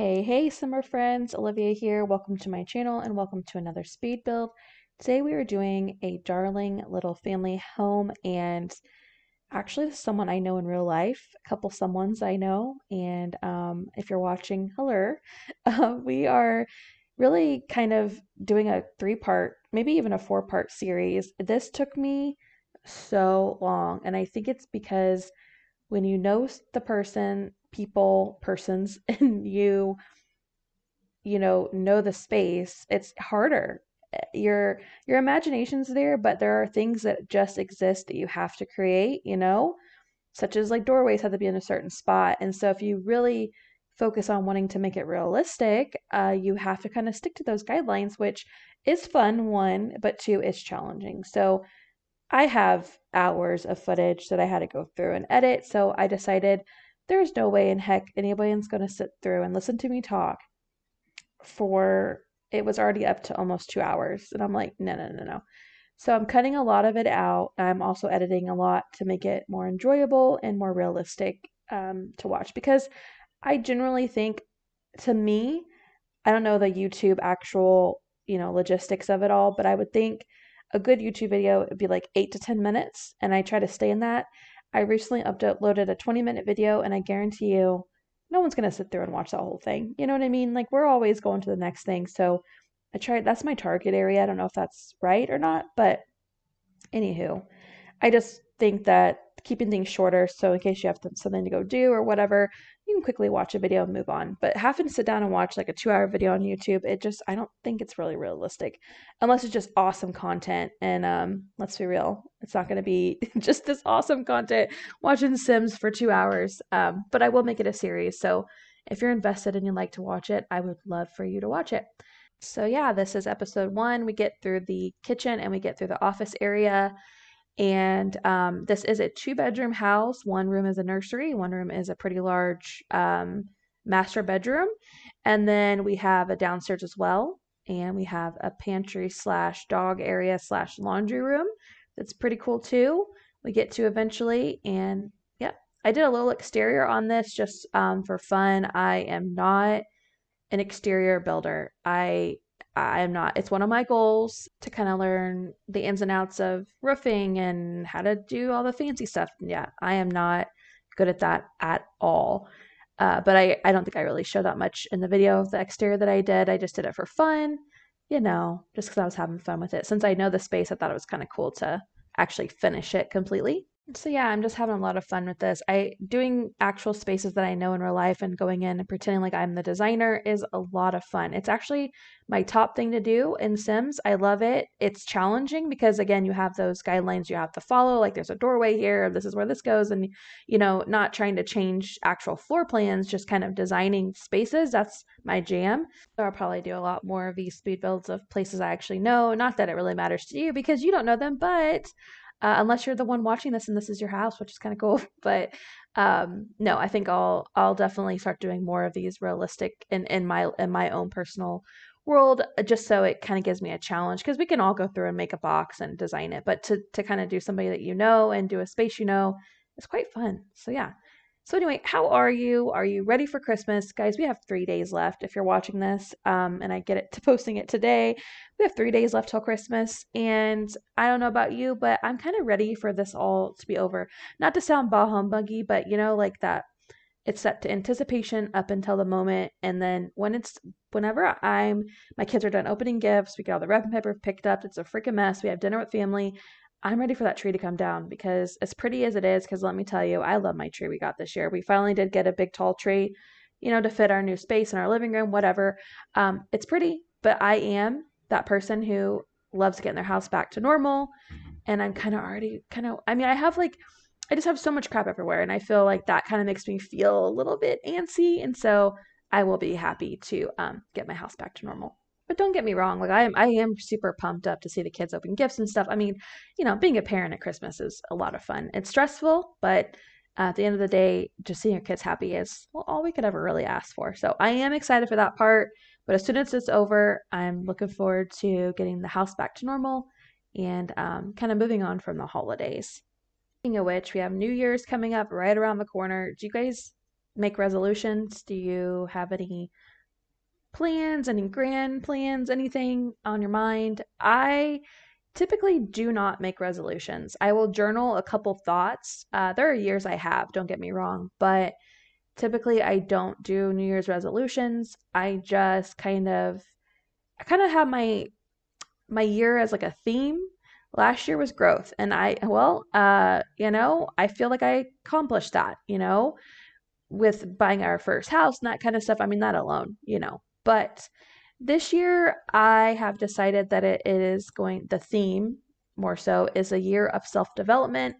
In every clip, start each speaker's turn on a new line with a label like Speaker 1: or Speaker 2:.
Speaker 1: Hey, summer friends, Olivia here. Welcome to my channel and welcome to another speed build. Today we are doing a darling little family home, and actually this is someone I know in real life, a couple someones I know, and if you're watching, hello. We are really kind of doing a three-part, maybe even a four-part series. This took me so long, and I think it's because when you know the persons, and know the space, it's harder. Your imagination's there, but there are things that just exist that you have to create, such as like doorways have to be in a certain spot. And so if you really focus on wanting to make it realistic, you have to kind of stick to those guidelines, which is fun, one, but two, is challenging. So I have hours of footage that I had to go through and edit, so I decided there's no way in heck anyone's going to sit through and listen to me talk for it was already up to almost 2 hours. And I'm like, no, no, no, no. So I'm cutting a lot of it out. I'm also editing a lot to make it more enjoyable and more realistic to watch, because I generally think, to me, I don't know the YouTube actual, logistics of it all, but I would think a good YouTube video would be like 8 to 10 minutes, and I try to stay in that. I recently uploaded a 20-minute video, and I guarantee you, no one's gonna sit there and watch that whole thing. You know what I mean? Like, we're always going to the next thing. So that's my target area. I don't know if that's right or not, but anywho, I just think that keeping things shorter, so in case you have something to go do or whatever, you can quickly watch a video and move on. But having to sit down and watch like a 2 hour video on YouTube, I don't think it's really realistic, unless it's just awesome content. And let's be real, it's not going to be just this awesome content watching Sims for 2 hours. But I will make it a series. So if you're invested and you'd like to watch it, I would love for you to watch it. So yeah, this is episode one. We get through the kitchen and we get through the office area. And this is a two-bedroom house. One room is a nursery, one room is a pretty large master bedroom. And then we have a downstairs as well. And we have a pantry slash dog area slash laundry room. That's pretty cool too. We get to eventually. And yeah, I did a little exterior on this just for fun. I am not an exterior builder. I am not. It's one of my goals to kind of learn the ins and outs of roofing and how to do all the fancy stuff. Yeah, I am not good at that at all. But I don't think I really showed that much in the video of the exterior that I did. I just did it for fun, just because I was having fun with it. Since I know the space, I thought it was kind of cool to actually finish it completely. So yeah, I'm just having a lot of fun with this. I doing actual spaces that I know in real life and going in and pretending like I'm the designer is a lot of fun. It's actually my top thing to do in Sims. I love it. It's challenging because again, you have those guidelines you have to follow, like there's a doorway here, this is where this goes, and not trying to change actual floor plans, just kind of designing spaces. That's my jam. So I'll probably do a lot more of these speed builds of places I actually know. Not that it really matters to you because you don't know them, but unless you're the one watching this and this is your house, which is kind of cool. But no, I think I'll definitely start doing more of these realistic in my own personal world, just so it kind of gives me a challenge, because we can all go through and make a box and design it, but to kind of do somebody that and do a space is quite fun. So yeah. So anyway, how are you? Are you ready for Christmas? Guys, we have 3 days left if you're watching this, and I get it to posting it today. We have 3 days left till Christmas, and I don't know about you, but I'm kind of ready for this all to be over. Not to sound bah humbuggy, but like that, it's set to anticipation up until the moment, and then whenever my kids are done opening gifts, we get all the wrapping paper picked up, it's a freaking mess, we have dinner with family. I'm ready for that tree to come down, because as pretty as it is, because let me tell you, I love my tree we got this year. We finally did get a big tall tree, to fit our new space in our living room, whatever. It's pretty, but I am that person who loves getting their house back to normal. And I'm I just have so much crap everywhere. And I feel like that kind of makes me feel a little bit antsy. And so I will be happy to get my house back to normal. But don't get me wrong, like I am super pumped up to see the kids open gifts and stuff. I mean, being a parent at Christmas is a lot of fun. It's stressful, but at the end of the day, just seeing your kids happy is, well, all we could ever really ask for. So I am excited for that part. But as soon as it's over, I'm looking forward to getting the house back to normal and kind of moving on from the holidays. Speaking of which, we have New Year's coming up right around the corner. Do you guys make resolutions? Do you have any plans, any grand plans, anything on your mind? I typically do not make resolutions. I will journal a couple thoughts. There are years I have, don't get me wrong, but typically I don't do New Year's resolutions. I kind of have my year as like a theme. Last year was growth, and I feel like I accomplished that, with buying our first house and that kind of stuff. I mean, that alone. But this year, I have decided that it is the theme more so is a year of self development.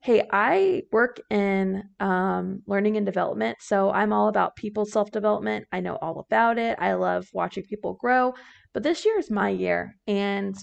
Speaker 1: Hey, I work in learning and development, so I'm all about people self development. I know all about it. I love watching people grow. But this year is my year, and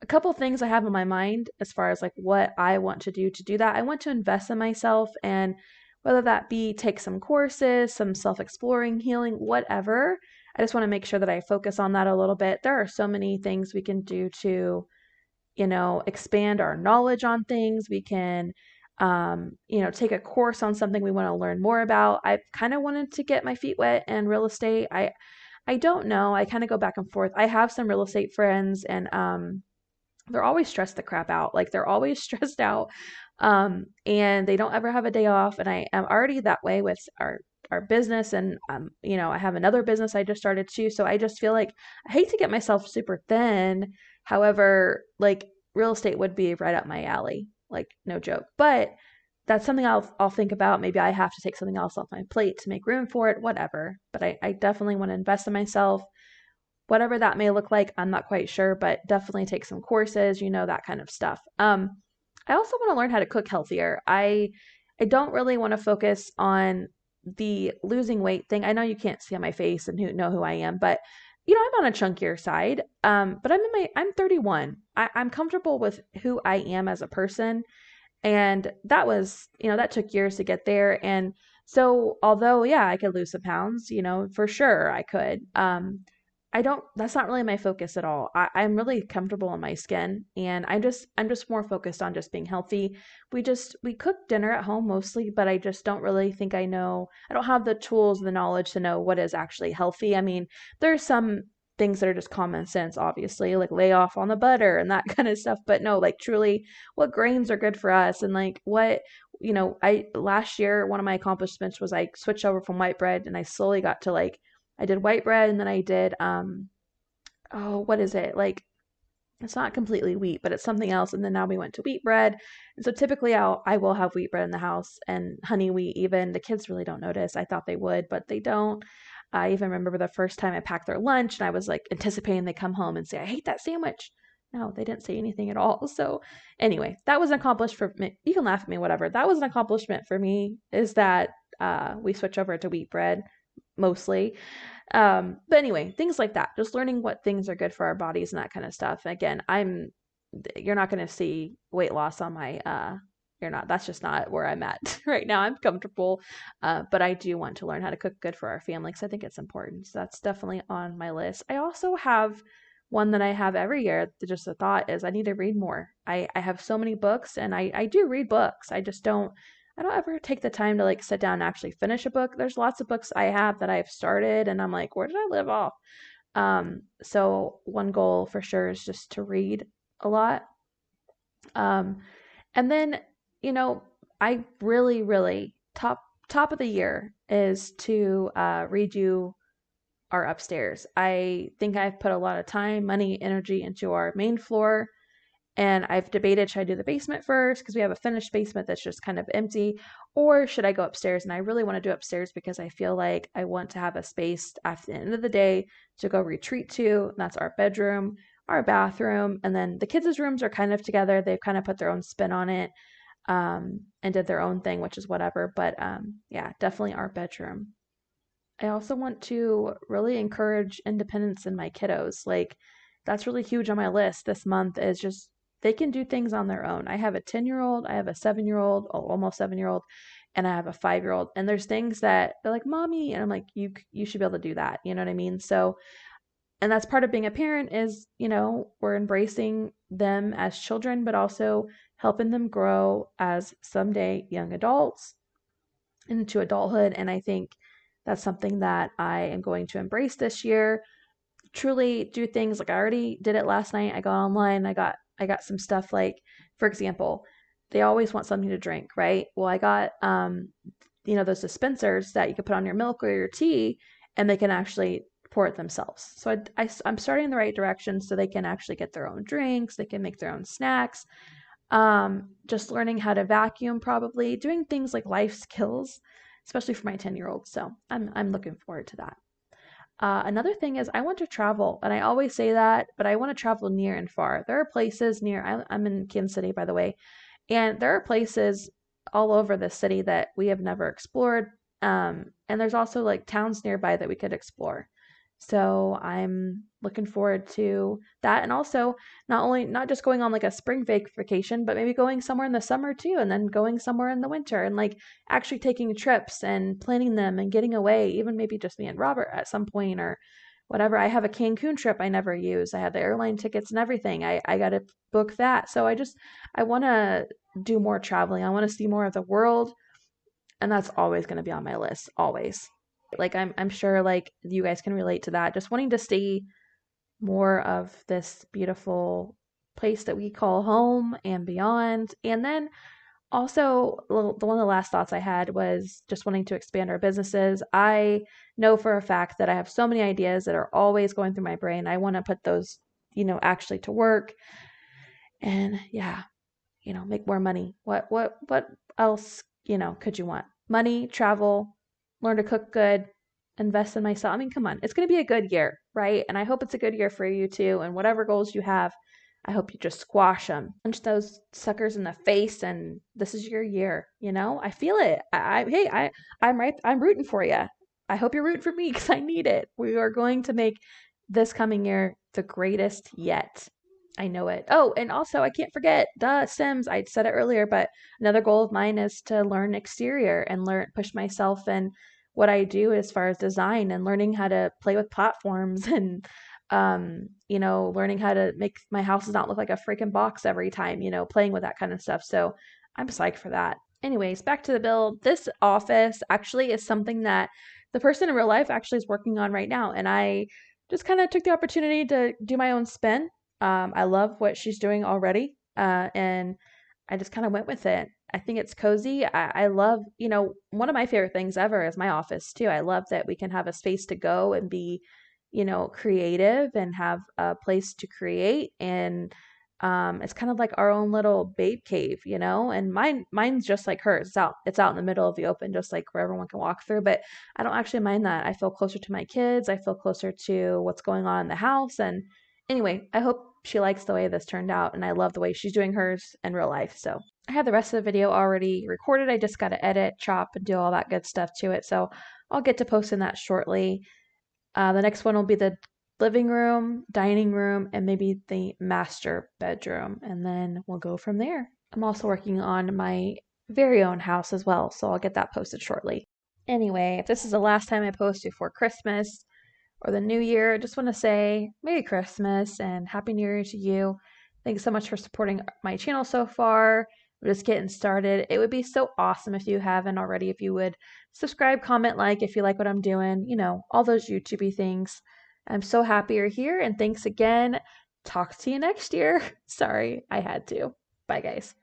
Speaker 1: a couple things I have in my mind as far as like what I want to do that. I want to invest in myself, and whether that be take some courses, some self-exploring, healing, whatever. I just want to make sure that I focus on that a little bit. There are so many things we can do to, expand our knowledge on things. We can take a course on something we want to learn more about. I kind of wanted to get my feet wet in real estate. I don't know. I kind of go back and forth. I have some real estate friends, and they're always stressed the crap out. Like they're always stressed out. And they don't ever have a day off. And I am already that way with our business. And, I have another business I just started too. So I just feel like I hate to get myself super thin. However, like real estate would be right up my alley. Like no joke. But that's something I'll think about. Maybe I have to take something else off my plate to make room for it, whatever. But I definitely want to invest in myself. Whatever that may look like, I'm not quite sure, but definitely take some courses, that kind of stuff. I also want to learn how to cook healthier. I don't really want to focus on the losing weight thing. I know you can't see on my face and know who I am, but I'm on a chunkier side. But I'm 31. I'm comfortable with who I am as a person, and that took years to get there. And so, although, yeah, I could lose some pounds, for sure I could. That's not really my focus at all. I'm really comfortable in my skin, and I'm just more focused on just being healthy. We cook dinner at home mostly, but I just don't really think I don't have the tools, the knowledge to know what is actually healthy. I mean, there's some things that are just common sense, obviously, like lay off on the butter and that kind of stuff, but no, like truly what grains are good for us, and like I last year, one of my accomplishments was I switched over from white bread, and I slowly got to like I did white bread, and then I did oh, what is it? Like it's not completely wheat, but it's something else. And then now we went to wheat bread. And so typically I will have wheat bread in the house, and honey wheat even. The kids really don't notice. I thought they would, but they don't. I even remember the first time I packed their lunch, and I was like anticipating they come home and say, "I hate that sandwich." No, they didn't say anything at all. So anyway, that was an accomplishment for me. You can laugh at me, whatever. That was an accomplishment for me, is that we switch over to wheat bread mostly. But anyway, things like that. Just learning what things are good for our bodies and that kind of stuff. Again, you're not going to see weight loss on my, you're not, that's just not where I'm at right now. I'm comfortable. But I do want to learn how to cook good for our family because I think it's important. So that's definitely on my list. I also have one that I have every year. Just a thought is I need to read more. I have so many books, and I do read books. I don't ever take the time to like sit down and actually finish a book. There's lots of books I have that I've started, and I'm like, where did I live off? So one goal for sure is just to read a lot. Um, and then, you know, I really, really top of the year is to redo our upstairs. I think I've put a lot of time, money, energy into our main floor, and I've debated, should I do the basement first because we have a finished basement that's just kind of empty, or should I go upstairs? And I really want to do upstairs because I feel like I want to have a space at the end of the day to go retreat to. And that's our bedroom, our bathroom, and then the kids' rooms are kind of together. They've kind of put their own spin on it, and did their own thing, which is whatever. But yeah, definitely our bedroom. I also want to really encourage independence in my kiddos. Like, that's really huge on my list this month, is just they can do things on their own. I have a 10-year-old, I have a 7-year-old, almost 7-year-old, and I have a 5-year-old. And there's things that they're like, "Mommy," and I'm like, you should be able to do that. You know what I mean? So, and that's part of being a parent is, we're embracing them as children, but also helping them grow as someday young adults into adulthood. And I think That's something that I am going to embrace this year. Truly do things like I already did it last night. I got online, I got some stuff like, for example, they always want something to drink, right? Well, I got those dispensers that you could put on your milk or your tea and they can actually pour it themselves. So I'm starting in the right direction so they can actually get their own drinks, they can make their own snacks. Just learning how to vacuum, probably doing things like life skills, especially for my 10-year-old. So I'm looking forward to that. Another thing is I want to travel, and I always say that, but I want to travel near and far. There are places near, I'm in Kansas City, by the way, and there are places all over the city that we have never explored. And there's also like towns nearby that we could explore. So I'm looking forward to that. And also not just going on like a spring vacation, but maybe going somewhere in the summer too, and then going somewhere in the winter and like actually taking trips and planning them and getting away, even maybe just me and Robert at some point or whatever. I have a Cancun trip I never use. I have the airline tickets and everything. I got to book that. So I want to do more traveling. I want to see more of the world, and that's always going to be on my list, always. Like I'm sure like you guys can relate to that. Just wanting to see more of this beautiful place that we call home and beyond. And then also, the one of the last thoughts I had was just wanting to expand our businesses. I know for a fact that I have so many ideas that are always going through my brain. I want to put those, actually to work and yeah, make more money. What else, could you want? Money, travel, learn to cook good, invest in myself. I mean, come on. It's going to be a good year, right? And I hope it's a good year for you too. And whatever goals you have, I hope you just squash them. Punch those suckers in the face and this is your year, I feel it. I'm right. I'm rooting for you. I hope you're rooting for me because I need it. We are going to make this coming year the greatest yet. I know it. Oh, and also I can't forget, Sims. I said it earlier, but another goal of mine is to learn exterior and push myself in what I do as far as design and learning how to play with platforms and learning how to make my houses not look like a freaking box every time, playing with that kind of stuff. So I'm psyched for that. Anyways, back to the build. This office actually is something that the person in real life actually is working on right now. And I just kind of took the opportunity to do my own spin. I love what she's doing already. And I just kind of went with it. I think it's cozy. I love, one of my favorite things ever is my office too. I love that we can have a space to go and be, creative and have a place to create. And it's kind of like our own little babe cave, and mine's just like hers. It's out in the middle of the open, just like where everyone can walk through. But I don't actually mind that. I feel closer to my kids. I feel closer to what's going on in the house. And anyway, I hope she likes the way this turned out, and I love the way she's doing hers in real life. So I have the rest of the video already recorded. I just got to edit, chop, and do all that good stuff to it. So I'll get to posting that shortly. The next one will be the living room, dining room, and maybe the master bedroom, and then we'll go from there. I'm also working on my very own house as well, so I'll get that posted shortly. Anyway, if this is the last time I post before Christmas or the New Year, I just want to say Merry Christmas and Happy New Year to you. Thanks so much for supporting my channel so far. We're just getting started. It would be so awesome if you haven't already, if you would subscribe, comment, like if you like what I'm doing, all those YouTubey things. I'm so happy you're here, and thanks again. Talk to you next year. Sorry, I had to. Bye, guys.